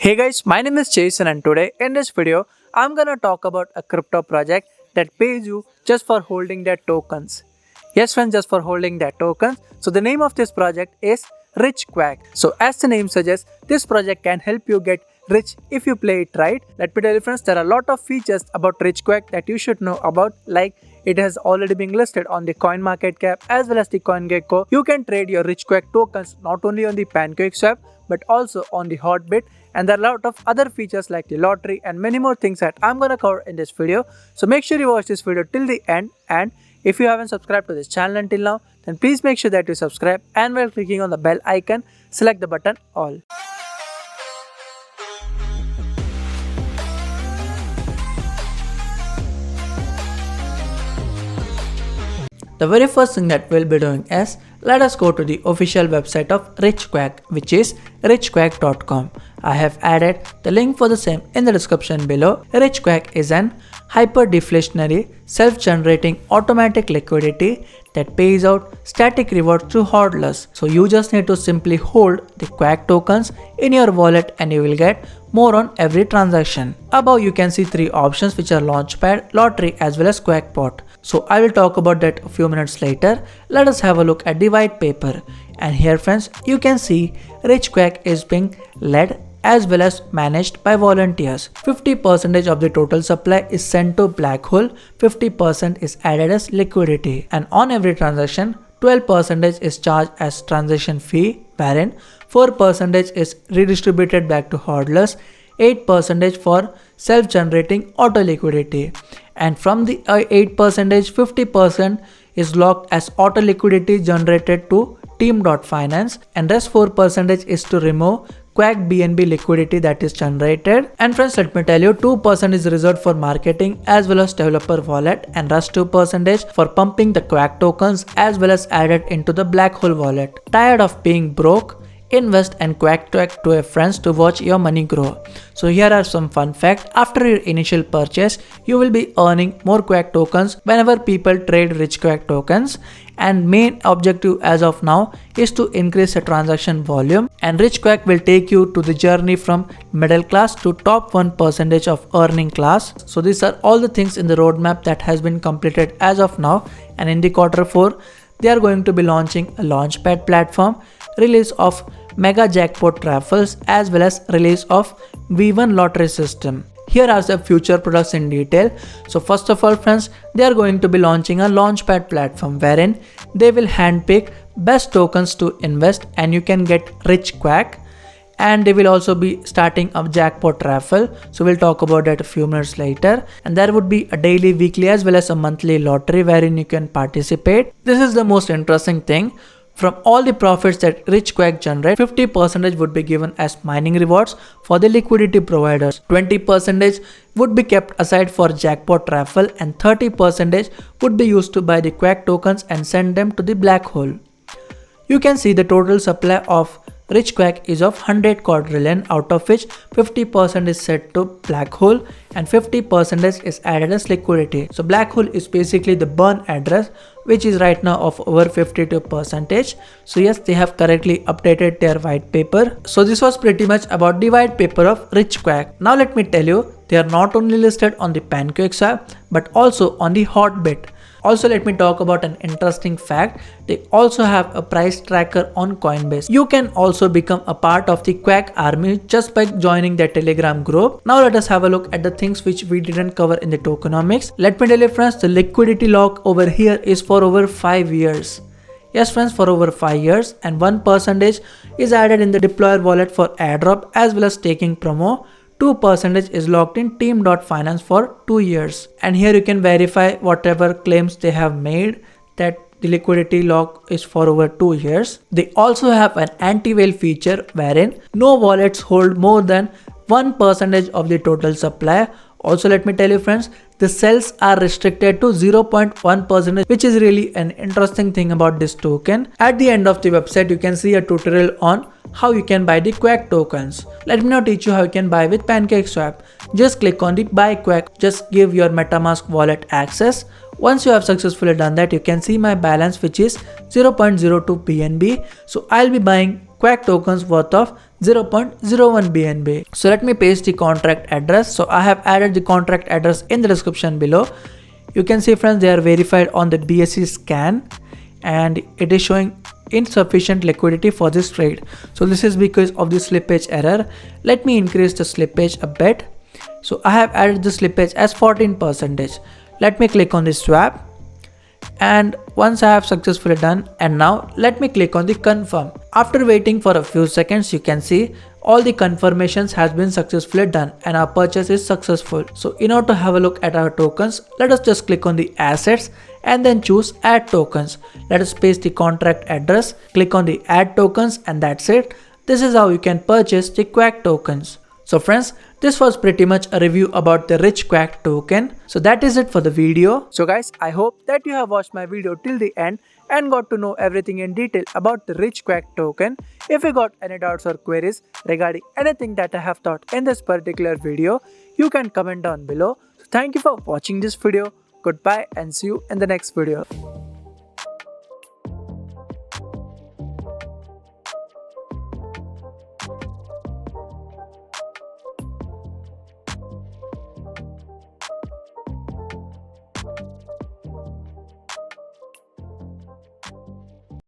Hey guys, my name is Jason and today in this video, I'm gonna talk about a crypto project that pays you just for holding their tokens. Yes friends, just for holding their tokens. So the name of this project is rich-quack. So as the name suggests, this project can help you get rich if you play it right. Let me tell you friends, there are a lot of features about rich-quack that you should know about, like it has already been listed on the CoinMarketCap as well as the CoinGecko. You can trade your rich-quack tokens not only on the PancakeSwap but also on the Hotbit, and there are a lot of other features like the lottery and many more things that I'm gonna cover in this video. So make sure you watch this video till the end, and if you haven't subscribed to this channel until now, then please make sure that you subscribe, and while clicking on the bell icon, select the button all. The very first thing that we'll be doing is, let us go to the official website of rich-quack, which is rich-quack.com. I have added the link for the same in the description below. Rich-quack is an hyper deflationary, self-generating automatic liquidity that pays out static rewards to hodlers. So you just need to simply hold the Quack tokens in your wallet and you will get more on every transaction. Above you can see three options, which are Launchpad, Lottery as well as Quackpot. So I will talk about that a few minutes later. Let us have a look at the white paper. And here friends, you can see rich-quack is being led as well as managed by volunteers. 50% of the total supply is sent to black hole, 50% is added as liquidity, and on every transaction 12% is charged as transaction fee, wherein 4% is redistributed back to hodlers, 8% for self-generating auto liquidity, and from the 8%, 50% is locked as auto liquidity generated to team.finance, and rest 4% is to remove Quack BNB liquidity that is generated. And friends, let me tell you, 2% is reserved for marketing as well as developer wallet, and rest 2% for pumping the Quack tokens as well as added into the black hole wallet. Tired of being broke? Invest and Quack to a friends to watch your money grow. So here are some fun facts. After your initial purchase, you will be earning more Quack tokens whenever people trade rich-quack tokens, and main objective as of now is to increase the transaction volume, and rich-quack will take you to the journey from middle class to top 1% of earning class. So these are all the things in the roadmap that has been completed as of now, and in the Q4 they are going to be launching a launchpad platform, release of mega jackpot raffles as well as release of V1 lottery system. Here are the future products in detail. So first of all friends, they are going to be launching a launchpad platform wherein they will handpick best tokens to invest and you can get rich-quack, and they will also be starting a jackpot raffle. So we'll talk about that a few minutes later, and there would be a daily, weekly as well as a monthly lottery wherein you can participate. This is the most interesting thing. From all the profits that rich-quack generate, 50% would be given as mining rewards for the liquidity providers, 20% would be kept aside for jackpot raffle, and 30% would be used to buy the Quack tokens and send them to the black hole. You can see the total supply of rich-quack is of 100 quadrillion, out of which 50% is set to black hole and 50% is added as liquidity. So black hole is basically the burn address, which is right now of over 52%. So yes, they have correctly updated their white paper. So this was pretty much about the white paper of rich-quack. Now let me tell you, they are not only listed on the PancakeSwap but also on the Hotbit. Also, let me talk about an interesting fact. They also have a price tracker on Coinbase. You can also become a part of the Quack army just by joining their Telegram group. Now let us have a look at the things which we didn't cover in the tokenomics. Let me tell you friends, the liquidity lock over here is for over 5 years. Yes friends, for over 5 years, and 1% is added in the deployer wallet for airdrop as well as staking promo. 2% is locked in team.finance for 2 years, and here you can verify whatever claims they have made that the liquidity lock is for over 2 years. They also have an anti-whale feature wherein no wallets hold more than 1% of the total supply. Also let me tell you friends, the cells are restricted to 0.1%, which is really an interesting thing about this token. At the end of the website, you can see a tutorial on how you can buy the Quack tokens. Let me now teach you how you can buy with PancakeSwap. Just click on the Buy Quack, just give your MetaMask wallet access. Once you have successfully done that, you can see my balance, which is 0.02 BNB. So I'll be buying Quack tokens worth of 0.01 BNB. So let me paste the contract address. So I have added the contract address in the description below. You can see, friends, they are verified on the BSC scan and it is showing insufficient liquidity for this trade. So this is because of the slippage error. Let me increase the slippage a bit. So I have added the slippage as 14%. Let me click on the swap. And once I have successfully done, and now let me click on the confirm. After waiting for a few seconds, you can see all the confirmations has been successfully done and our purchase is successful. So in order to have a look at our tokens, let us just click on the assets and then choose add tokens. Let us paste the contract address, click on the add tokens, and that's it. This is how you can purchase the Quack tokens. So friends, this was pretty much a review about the rich-quack token. So that is it for the video. So guys, I hope that you have watched my video till the end and got to know everything in detail about the rich-quack token. If you got any doubts or queries regarding anything that I have taught in this particular video, you can comment down below. So thank you for watching this video. Goodbye and see you in the next video.